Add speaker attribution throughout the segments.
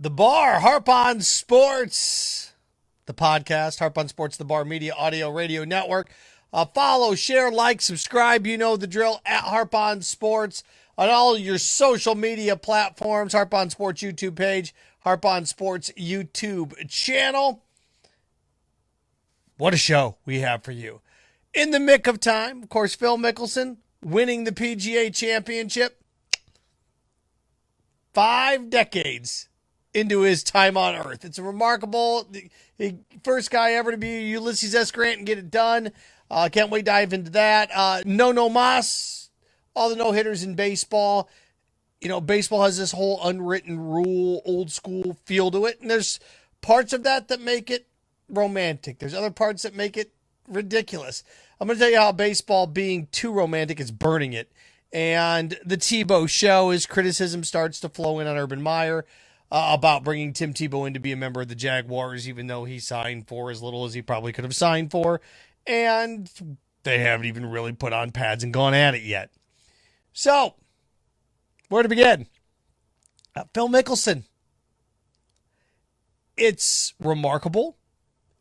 Speaker 1: The Bar, Harp on Sports, the podcast, Harp on Sports, the Bar Media, Audio, Radio Network. Follow, share, like, subscribe. You know the drill at Harp on Sports on all your social media platforms. Harp on Sports YouTube page, Harp on Sports YouTube channel. What a show we have for you. In the Mick of time, of course, Phil Mickelson winning the PGA Championship. 5 decades into his time on Earth. It's a remarkable, first guy ever to be Ulysses S. Grant and get it done. Can't wait to dive into that. No Mas, all the no-hitters in baseball. You know, baseball has this whole unwritten rule, old school feel to it. And there's parts of that make it romantic. There's other parts that make it ridiculous. I'm going to tell you how baseball being too romantic is burning it. And the Tebow show, his criticism starts to flow in on Urban Meyer about bringing Tim Tebow in to be a member of the Jaguars, even though he signed for as little as he probably could have signed for. And they haven't even really put on pads and gone at it yet. So, where to begin? Phil Mickelson. It's remarkable.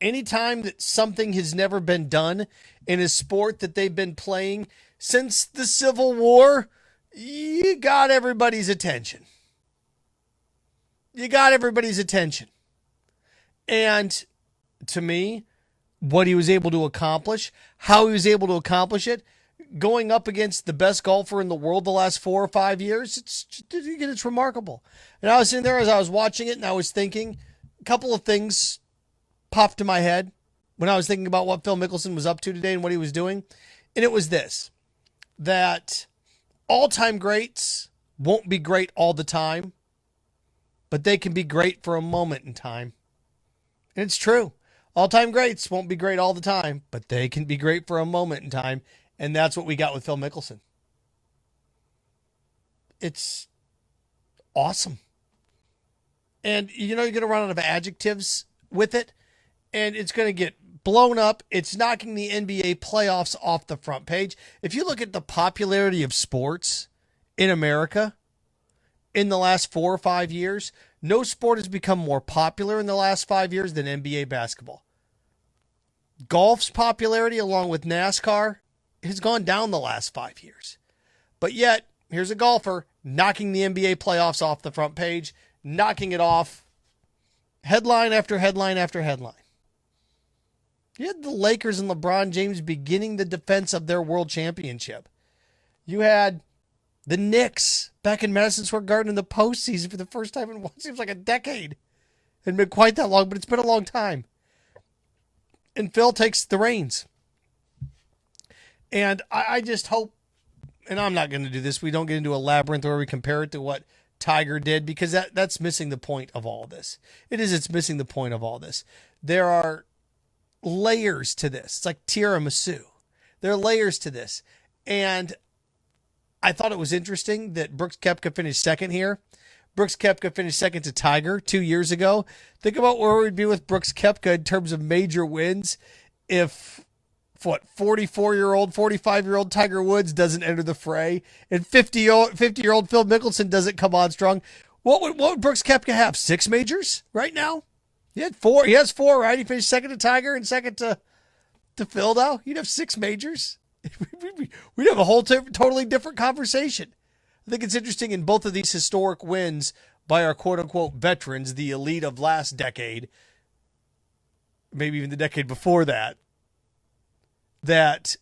Speaker 1: Anytime that something has never been done in a sport that they've been playing since the Civil War, you got everybody's attention. You got everybody's attention. And to me, what he was able to accomplish, how he was able to accomplish it, going up against the best golfer in the world the last 4 or 5 years, it's remarkable. And I was sitting there as I was watching it and I was thinking, a couple of things popped to my head when I was thinking about what Phil Mickelson was up to today and what he was doing. And it was this, that all-time greats won't be great all the time, but they can be great for a moment in time. And it's true. All-time greats won't be great all the time, but they can be great for a moment in time. And that's what we got with Phil Mickelson. It's awesome. And you know you're going to run out of adjectives with it, and it's going to get blown up. It's knocking the NBA playoffs off the front page. If you look at the popularity of sports in America in the last 4 or 5 years, no sport has become more popular in the last 5 years than NBA basketball. Golf's popularity, along with NASCAR, has gone down the last 5 years. But yet, here's a golfer knocking the NBA playoffs off the front page, knocking it off headline after headline after headline. You had the Lakers and LeBron James beginning the defense of their world championship. You had the Knicks back in Madison Square Garden in the postseason for the first time in what seems like a decade. It hadn't been quite that long, but it's been a long time. And Phil takes the reins. And I just hope, and I'm not going to do this, we don't get into a labyrinth where we compare it to what Tiger did, because that's missing the point of all this. It's missing the point of all this. There are layers to this. It's like tiramisu. There are layers to this. And I thought it was interesting that Brooks Koepka finished second here. Brooks Koepka finished second to Tiger 2 years ago. Think about where we'd be with Brooks Koepka in terms of major wins if 44-year-old, 45-year-old Tiger Woods doesn't enter the fray, and 50-year-old Phil Mickelson doesn't come on strong. What would Brooks Koepka have? 6 majors right now? He had 4. He has 4, right? He finished second to Tiger and second to Phil now. You'd have 6 majors. We'd have a whole totally different conversation. I think it's interesting in both of these historic wins by our quote-unquote veterans, the elite of last decade, maybe even the decade before that, that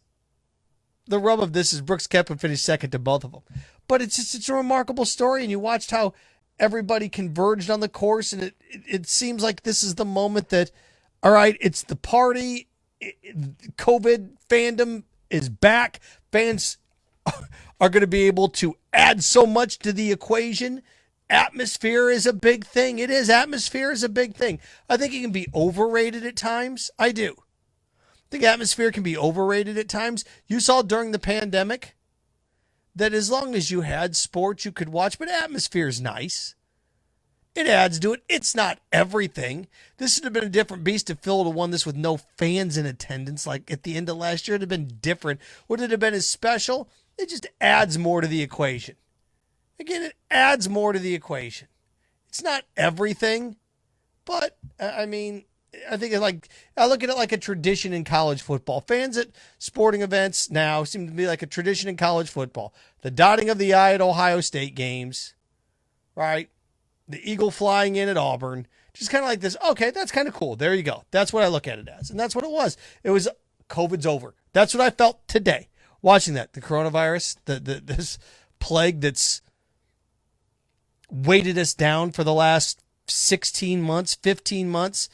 Speaker 1: the rub of this is Brooks Koepka finished second to both of them. But it's a remarkable story, and you watched how everybody converged on the course, and it seems like this is the moment that, all right, it's the party. COVID fandom is back. Fans are going to be able to add so much to the equation. Atmosphere is a big thing. It is. Atmosphere is a big thing. I think it can be overrated at times. I do. I think atmosphere can be overrated at times. You saw during the pandemic that as long as you had sports you could watch, but atmosphere is nice. It adds to it. It's not everything. This would have been a different beast if Phil would have won this with no fans in attendance like at the end of last year. It would have been different. Would it have been as special? It just adds more to the equation. Again, it adds more to the equation. It's not everything, but I mean, I think I look at it like a tradition in college football. Fans at sporting events now seem to be like a tradition in college football. The dotting of the I at Ohio State games, right? The eagle flying in at Auburn. Just kind of like this. Okay, that's kind of cool. There you go. That's what I look at it as. And that's what it was. It was COVID's over. That's what I felt today watching that. The coronavirus, this plague that's weighted us down for the last 16 months, 15 months.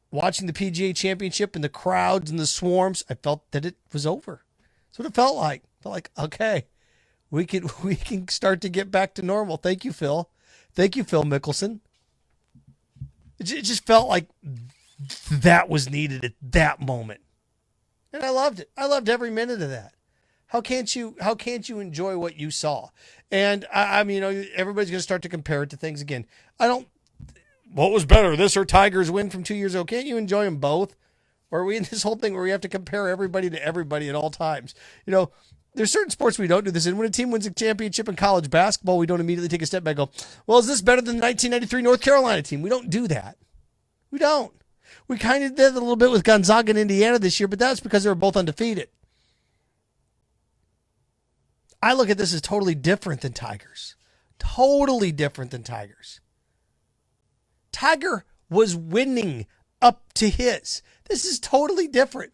Speaker 1: Watching the PGA Championship and the crowds and the swarms, I felt that it was over. That's what it felt like. I felt like, okay, we can start to get back to normal. Thank you, Phil. Thank you, Phil Mickelson. It just felt like that was needed at that moment. And I loved it. I loved every minute of that. How can't you enjoy what you saw? And I mean, everybody's going to start to compare it to things again. What was better, this or Tiger's win from 2 years ago? Can't you enjoy them both? Or are we in this whole thing where we have to compare everybody to everybody at all times? There's certain sports we don't do this in. When a team wins a championship in college basketball, we don't immediately take a step back and go, well, is this better than the 1993 North Carolina team? We don't do that. We don't. We kind of did a little bit with Gonzaga and Indiana this year, but that's because they were both undefeated. I look at this as totally different than Tigers. Totally different than Tigers. Tiger was winning up to his. This is totally different.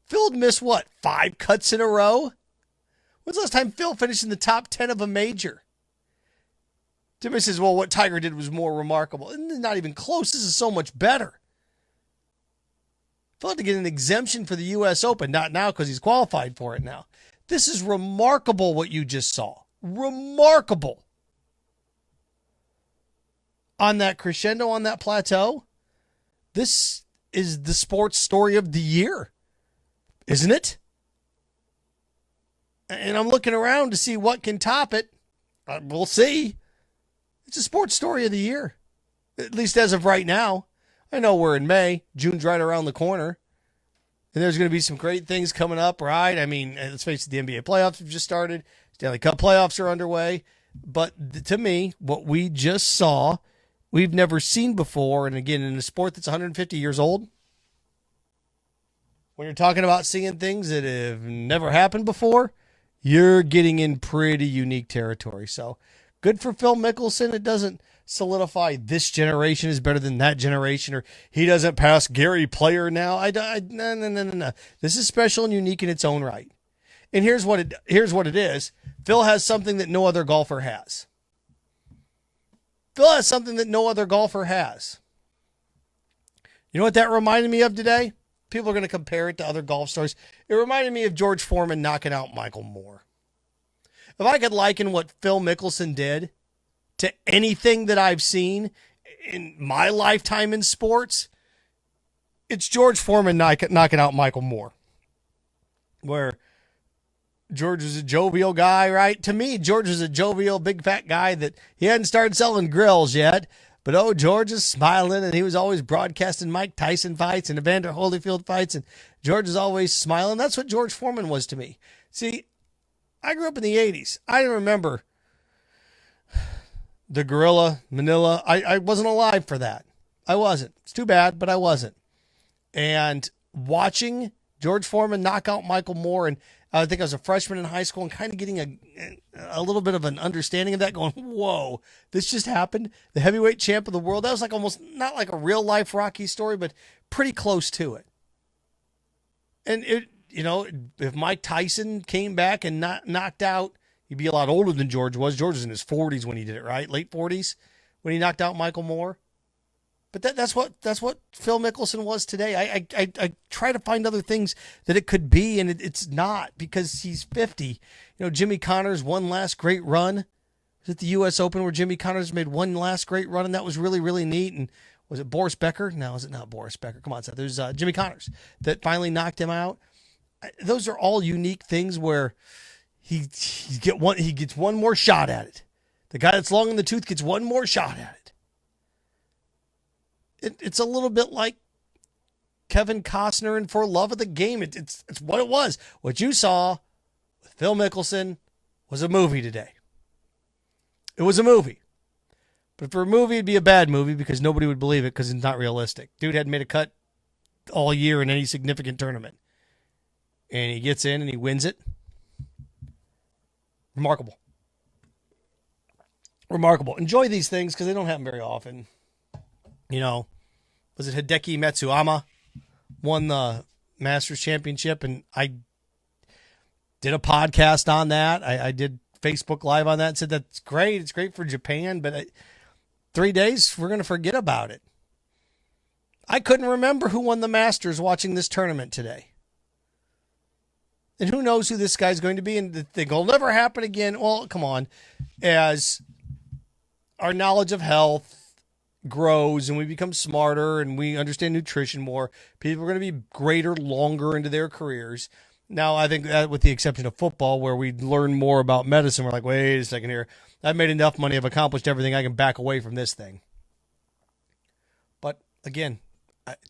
Speaker 1: Phil missed 5 cuts in a row? When's the last time Phil finished in the top 10 of a major? Timmy says, well, what Tiger did was more remarkable. Not even close. This is so much better. Phil had to get an exemption for the U.S. Open, not now because he's qualified for it now. This is remarkable what you just saw. Remarkable. On that crescendo, on that plateau, this is the sports story of the year, isn't it? And I'm looking around to see what can top it. We'll see. It's a sports story of the year, at least as of right now. I know we're in May. June's right around the corner. And there's going to be some great things coming up, right? I mean, let's face it, the NBA playoffs have just started. Stanley Cup playoffs are underway. But to me, what we just saw, we've never seen before. And again, in a sport that's 150 years old, when you're talking about seeing things that have never happened before, you're getting in pretty unique territory. So good for Phil Mickelson. It doesn't solidify this generation is better than that generation, or he doesn't pass Gary Player now. No. This is special and unique in its own right. And here's what it is. Phil has something that no other golfer has. Phil has something that no other golfer has. You know what that reminded me of today? People are going to compare it to other golf stars. It reminded me of George Foreman knocking out Michael Moore. If I could liken what Phil Mickelson did to anything that I've seen in my lifetime in sports, it's George Foreman knocking out Michael Moore. Where George was a jovial guy, right? To me, George was a jovial, big fat guy that he hadn't started selling grills yet. But George is smiling, and he was always broadcasting Mike Tyson fights and Evander Holyfield fights, and George is always smiling. That's what George Foreman was to me. See, I grew up in the 80s. I remember the Gorilla, Manila. I wasn't alive for that. I wasn't. It's too bad, but I wasn't. And watching George Foreman knock out Michael Moore, and I think I was a freshman in high school, and kind of getting a little bit of an understanding of that, going, whoa, this just happened. The heavyweight champ of the world. That was like almost not like a real life Rocky story, but pretty close to it. And if Mike Tyson came back and knocked out, he'd be a lot older than George was. George was in his 40s when he did it, right? Late 40s when he knocked out Michael Moore. But that's what Phil Mickelson was today. I try to find other things that it could be, and it's not, because he's 50. Jimmy Connors, one last great run. Was it the U.S. Open where Jimmy Connors made one last great run, and that was really, really neat? And was it Boris Becker? No, is it not Boris Becker? Come on, Seth. There's Jimmy Connors that finally knocked him out. Those are all unique things where he gets one more shot at it. The guy that's long in the tooth gets one more shot at it. It's a little bit like Kevin Costner and For Love of the Game. It's what it was. What you saw with Phil Mickelson was a movie today. It was a movie. But for a movie, it'd be a bad movie because nobody would believe it because it's not realistic. Dude hadn't made a cut all year in any significant tournament. And he gets in and he wins it. Remarkable. Remarkable. Enjoy these things because they don't happen very often. You know, was it Hideki Matsuyama won the Masters Championship? And I did a podcast on that. I did Facebook Live on that and said that's great. It's great for Japan, but 3 days, we're going to forget about it. I couldn't remember who won the Masters watching this tournament today. And who knows who this guy's going to be, and the thing will never happen again. Well, come on. As our knowledge of health grows and we become smarter and we understand nutrition more, people are going to be greater, longer into their careers. Now, I think that with the exception of football, where we learn more about medicine, we're like, wait a second here. I've made enough money. I've accomplished everything. I can back away from this thing. But again,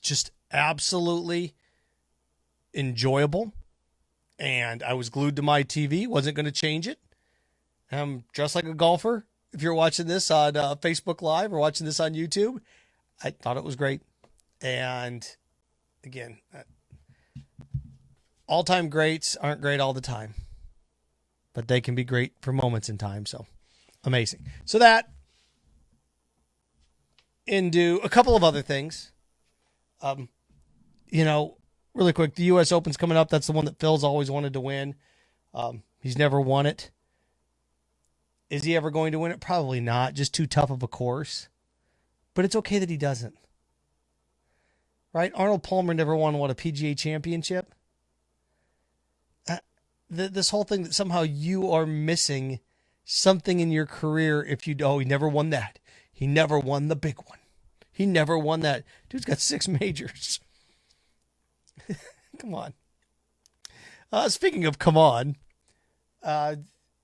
Speaker 1: just absolutely enjoyable. And I was glued to my TV. Wasn't going to change it. I'm dressed like a golfer. If you're watching this on Facebook Live or watching this on YouTube, I thought it was great. And again, all-time greats aren't great all the time, but they can be great for moments in time. So amazing. So that into a couple of other things. Really quick, the U.S. Open's coming up. That's the one that Phil's always wanted to win. He's never won it. Is he ever going to win it? Probably not. Just too tough of a course. But it's okay that he doesn't. Right? Arnold Palmer never won, a PGA Championship? This whole thing that somehow you are missing something in your career if he never won that. He never won the big one. He never won that. Dude's got 6 majors. Come on. Speaking of come on,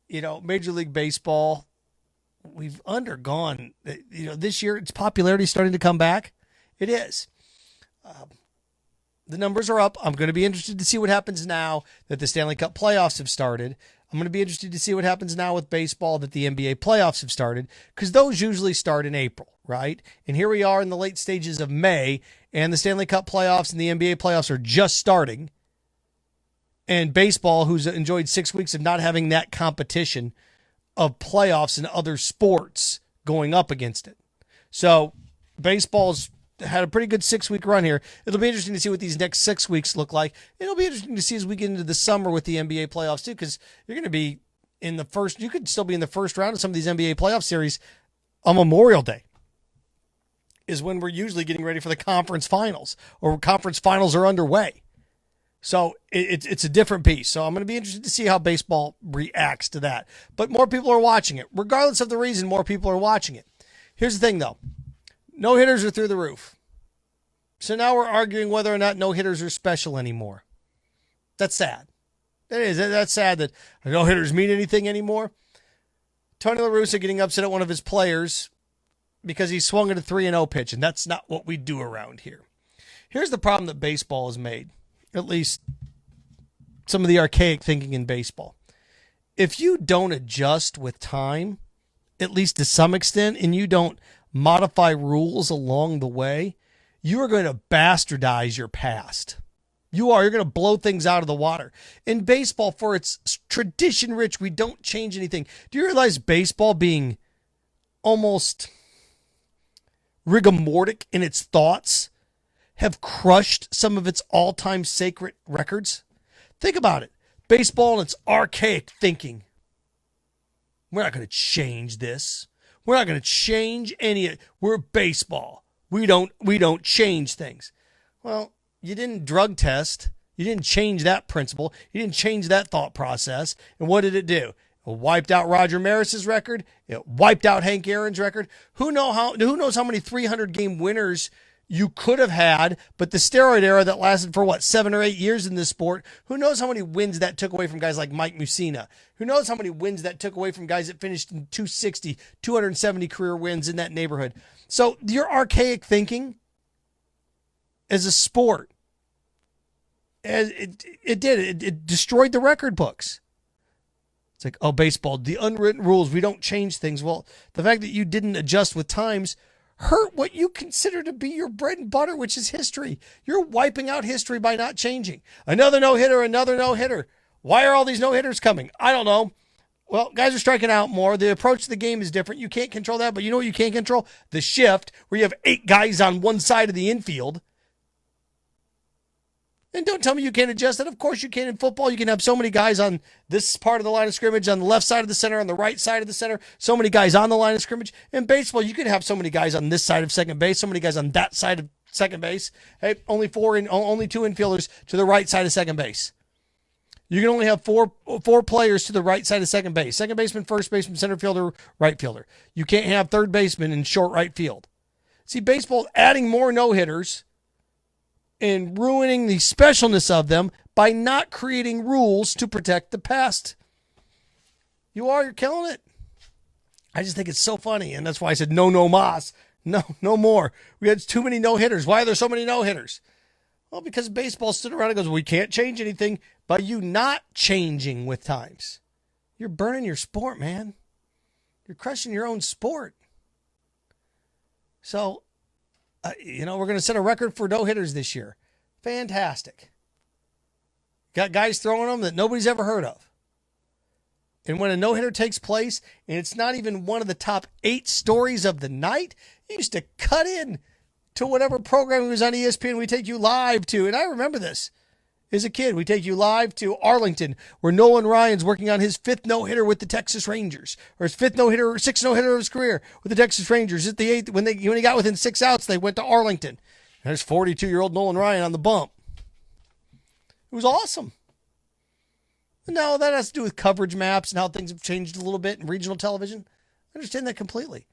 Speaker 1: Major League Baseball, we've undergone, this year its popularity is starting to come back. It is. The numbers are up. I'm going to be interested to see what happens now that the Stanley Cup playoffs have started. I'm going to be interested to see what happens now with baseball that the NBA playoffs have started, because those usually start in April, right? And here we are in the late stages of May, and the Stanley Cup playoffs and the NBA playoffs are just starting. And baseball, who's enjoyed 6 weeks of not having that competition of playoffs and other sports going up against it. So baseball's had a pretty good 6-week run here. It'll be interesting to see what these next 6 weeks look like. It'll be interesting to see as we get into the summer with the NBA playoffs too, because you're going to be you could still be in the first round of some of these NBA playoff series on Memorial Day is when we're usually getting ready for the conference finals, or conference finals are underway. So it's a different piece. So I'm going to be interested to see how baseball reacts to that. But more people are watching it. Regardless of the reason, more people are watching it. Here's the thing, though. No-hitters are through the roof. So now we're arguing whether or not no-hitters are special anymore. That's sad. That is. That's sad that no-hitters mean anything anymore. Tony La Russa getting upset at one of his players because he swung at a 3-0 pitch, and that's not what we do around here. Here's the problem that baseball has made, at least some of the archaic thinking in baseball. If you don't adjust with time, at least to some extent, and you don't modify rules along the way, you are going to bastardize your past. You're going to blow things out of the water. In baseball, for its tradition rich, we don't change anything. Do you realize baseball being almost rigor-mortic in its thoughts have crushed some of its all-time sacred records? Think about it. Baseball and its archaic thinking. We're not going to change this. We're not going to change any. We're baseball. We don't change things. Well, you didn't drug test. You didn't change that principle. You didn't change that thought process. And what did it do? It wiped out Roger Maris's record. It wiped out Hank Aaron's record. Who knows how many 300-game winners you could have had, but the steroid era that lasted for 7 or 8 years in this sport, who knows how many wins that took away from guys like Mike Mussina? Who knows how many wins that took away from guys that finished in 260, 270 career wins in that neighborhood? So your archaic thinking as a sport, it destroyed the record books. It's like, oh, baseball, the unwritten rules, we don't change things. Well, the fact that you didn't adjust with times hurt what you consider to be your bread and butter, which is history. You're wiping out history by not changing. Another no-hitter, another no-hitter. Why are all these no-hitters coming? I don't know. Well, guys are striking out more. The approach to the game is different. You can't control that, but you know what you can control? The shift, where you have 8 guys on one side of the infield. And don't tell me you can't adjust that. Of course you can. In football, you can have so many guys on this part of the line of scrimmage, on the left side of the center, on the right side of the center, so many guys on the line of scrimmage. In baseball, you can have so many guys on this side of second base, so many guys on that side of second base. Hey, only 2 infielders to the right side of second base. You can only have four players to the right side of second base. Second baseman, first baseman, center fielder, right fielder. You can't have third baseman in short right field. See, baseball adding more no-hitters and ruining the specialness of them by not creating rules to protect the past. You're killing it. I just think it's so funny, and that's why I said no mas. No more. We had too many no-hitters. Why are there so many no-hitters? Well, because baseball stood around and goes, we can't change anything by you not changing with times. You're burning your sport, man. You're crushing your own sport. So, we're going to set a record for no-hitters this year. Fantastic. Got guys throwing them that nobody's ever heard of. And when a no-hitter takes place, and it's not even one of the top 8 stories of the night, you used to cut in to whatever program was on ESPN we take you live to. And I remember this. As a kid, we take you live to Arlington, where Nolan Ryan's working on his 5th no-hitter with the Texas Rangers, or his 5th no-hitter, 6th no-hitter of his career with the Texas Rangers. At the 8th, when he got within 6 outs, they went to Arlington. And there's 42-year-old Nolan Ryan on the bump. It was awesome. No, that has to do with coverage maps and how things have changed a little bit in regional television. I understand that completely.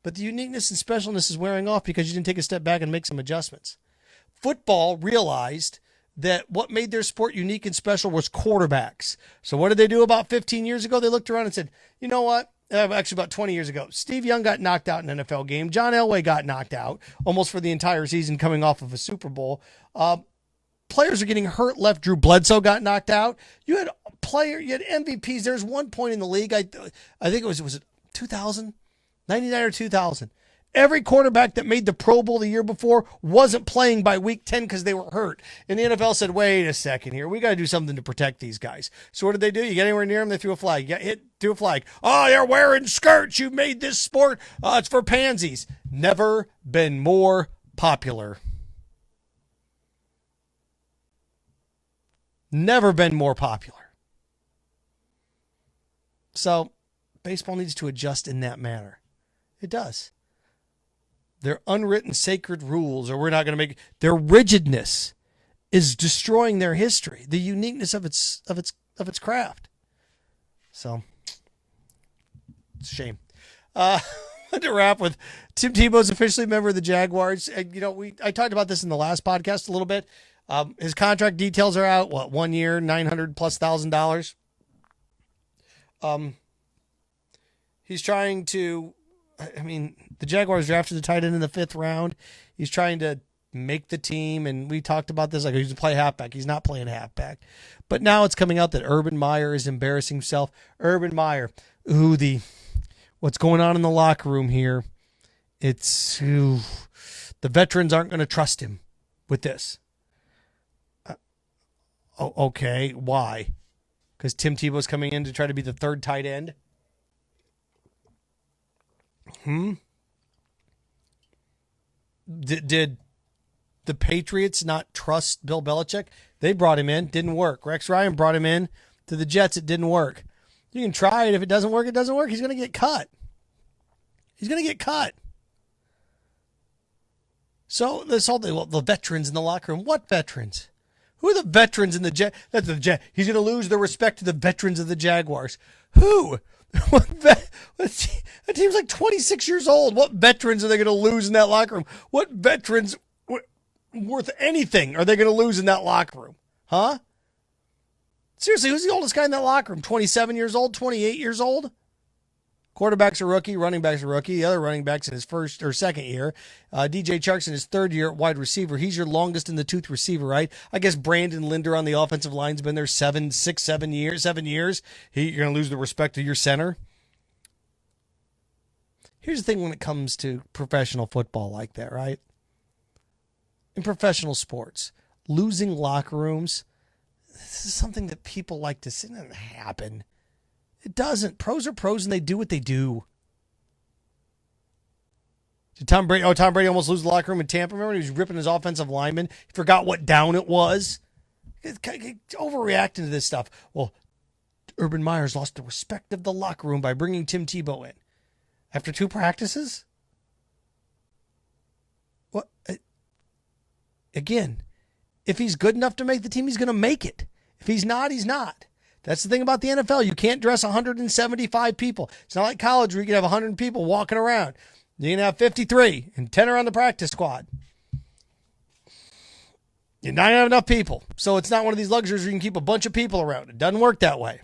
Speaker 1: But the uniqueness and specialness is wearing off because you didn't take a step back and make some adjustments. Football realized that what made their sport unique and special was quarterbacks. So what did they do about 15 years ago? They looked around and said, you know what? Actually, about 20 years ago, Steve Young got knocked out in an NFL game. John Elway got knocked out almost for the entire season coming off of a Super Bowl. Players are getting hurt left. Drew Bledsoe got knocked out. You had MVPs. There's one point in the league, I think it was 2000? 99 or 2000. Every quarterback that made the Pro Bowl the year before wasn't playing by week 10 because they were hurt. And the NFL said, wait a second here. We got to do something to protect these guys. So what did they do? You get anywhere near them, they threw a flag. You got hit, threw a flag. Oh, you're wearing skirts. You made this sport. It's for pansies. Never been more popular. Never been more popular. So baseball needs to adjust in that manner. It does. Their unwritten sacred rules, or we're not going to make their rigidness is destroying their history, the uniqueness of its craft. So it's a shame. To wrap with, Tim Tebow's officially a member of the Jaguars. I talked about this in the last podcast a little bit. His contract details are out. 1 year, $900,000+. He's trying to. The Jaguars drafted the tight end in the 5th round. He's trying to make the team, and we talked about this. Like, he's to play halfback. He's not playing halfback. But now it's coming out that Urban Meyer is embarrassing himself. Urban Meyer, what's going on in the locker room here? The veterans aren't going to trust him with this. Okay, why? Because Tim Tebow's coming in to try to be the 3rd tight end? Did the Patriots not trust Bill Belichick? They brought him in. Didn't work. Rex Ryan brought him in to the Jets. It didn't work. You can try it. If it doesn't work, it doesn't work. He's going to get cut. So this whole thing, the veterans in the locker room. What veterans? Who are the veterans in the Jet? That's the Jet. He's going to lose the respect to the veterans of the Jaguars. Who? That team's like 26 years old. What veterans are they going to lose in that locker room? What veterans worth anything are they going to lose in that locker room? Huh? Seriously, who's the oldest guy in that locker room? 27 years old? 28 years old? Quarterback's a rookie, running back's a rookie. The other running back's in his first or second year. DJ Chark's in his third year at wide receiver. He's your longest in the tooth receiver, right? I guess Brandon Linder on the offensive line's been there 7 years. You're going to lose the respect of your center. Here's the thing when it comes to professional football like that, right? In professional sports, losing locker rooms, this is something that people like to see. It doesn't happen. It doesn't. Pros are pros and they do what they do. Did Tom Brady almost lose the locker room in Tampa? Remember when he was ripping his offensive lineman? He forgot what down it was. Overreacting to this stuff. Well, Urban Meyer's lost the respect of the locker room by bringing Tim Tebow in. After 2 practices? What? Again, if he's good enough to make the team, he's going to make it. If he's not, he's not. That's the thing about the NFL. You can't dress 175 people. It's not like college where you can have 100 people walking around. You can have 53 and 10 are on the practice squad. You're not going to have enough people. So it's not one of these luxuries where you can keep a bunch of people around. It doesn't work that way.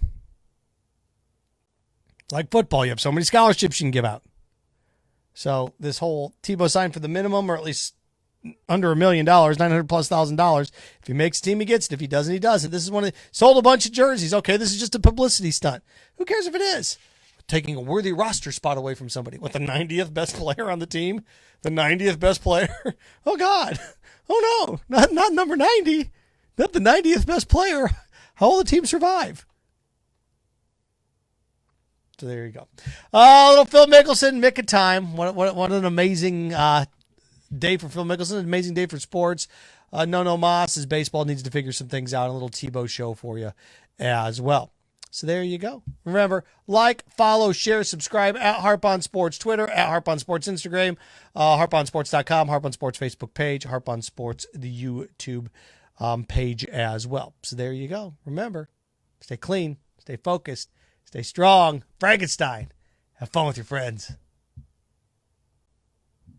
Speaker 1: Like football, you have so many scholarships you can give out. So this whole Tebow sign for the minimum, or at least under $1 million, $900,000+. If he makes a team, he gets it. If he doesn't, he doesn't. This is sold a bunch of jerseys. Okay, this is just a publicity stunt. Who cares if it is? Taking a worthy roster spot away from somebody. What, the 90th best player on the team? The 90th best player? Oh, God. Oh, no. Not number 90. Not the 90th best player. How will the team survive? So there you go. Little Phil Mickelson, Mick of time. What an amazing day for Phil Mickelson. An amazing day for sports. No Moss, his baseball needs to figure some things out. A little Tebow show for you as well. So there you go. Remember, like, follow, share, subscribe at Harp on Sports Twitter, at Harp on Sports Instagram, harponsports.com, Harp on Sports Facebook page, Harp on Sports the YouTube page as well. So there you go. Remember, stay clean, stay focused, stay strong. Frankenstein. Have fun with your friends.